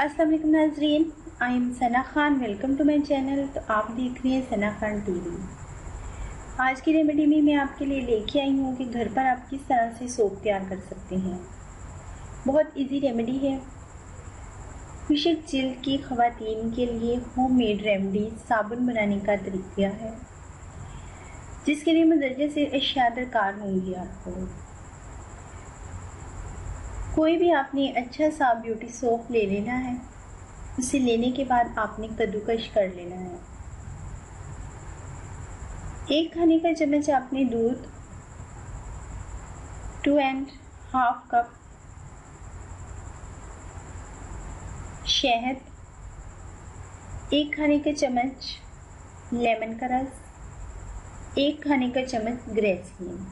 अस्सलाम वालेकुम नाज़रीन, I am Sana Khan. Welcome to my channel. तो आप देख रही हैं सना खान टीवी। आज की रेमेडी में मैं आपके लिए लेके आई हूँ कि घर पर आप किस तरह से सोप तैयार कर सकते हैं। बहुत इजी रेमेडी है। खुश्क जिल्द की ख़वातीन के लिए होममेड रेमेडी साबुन बनाने का तरीका है, जिसके लिए मदरजे से अशिया दरकार होंगी। आपको कोई भी आपने अच्छा सा ब्यूटी सोप ले लेना है। उसे लेने के बाद आपने कद्दूकश कर लेना है। 1 खाने का चम्मच आपने दूध, 2.5 कप शहद, 1 खाने का चम्मच लेमन का रस, 1 खाने का चम्मच ग्रेसीन।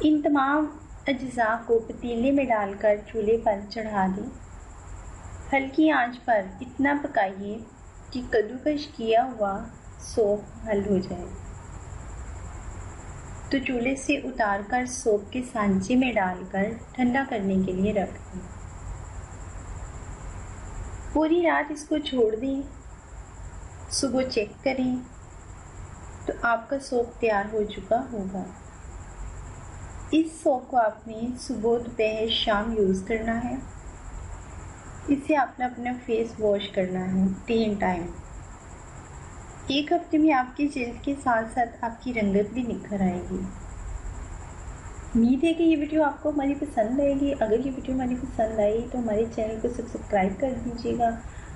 इन तमाम अज्जा को पतीले में डालकर चूल्हे पर चढ़ा दें। हल्की आंच पर इतना पकाइए कि कद्दूकश किया हुआ सोप हल हो जाए। तो चूल्हे से उतारकर सोप के सांचे में डालकर ठंडा करने के लिए रख दें। पूरी रात इसको छोड़ दें। सुबह चेक करें तो आपका सोप तैयार हो चुका होगा। इस सोप को आपने सुबह, दोपहर, शाम यूज़ करना है। इससे आपने अपना फेस वॉश करना है 3 टाइम। 1 हफ्ते में आपकी जिल्द के साथ साथ आपकी रंगत भी निखर आएगी। उम्मीद है कि ये वीडियो आपको हमारी पसंद आएगी। अगर ये वीडियो हमारी पसंद आई तो हमारे चैनल को सब्सक्राइब कर दीजिएगा,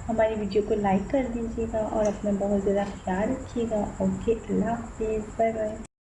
हमारी वीडियो को लाइक कर दीजिएगा और अपना बहुत ज़्यादा ख्याल रखिएगा। ओके, अल्लाह हाफिज़, बाय बाय।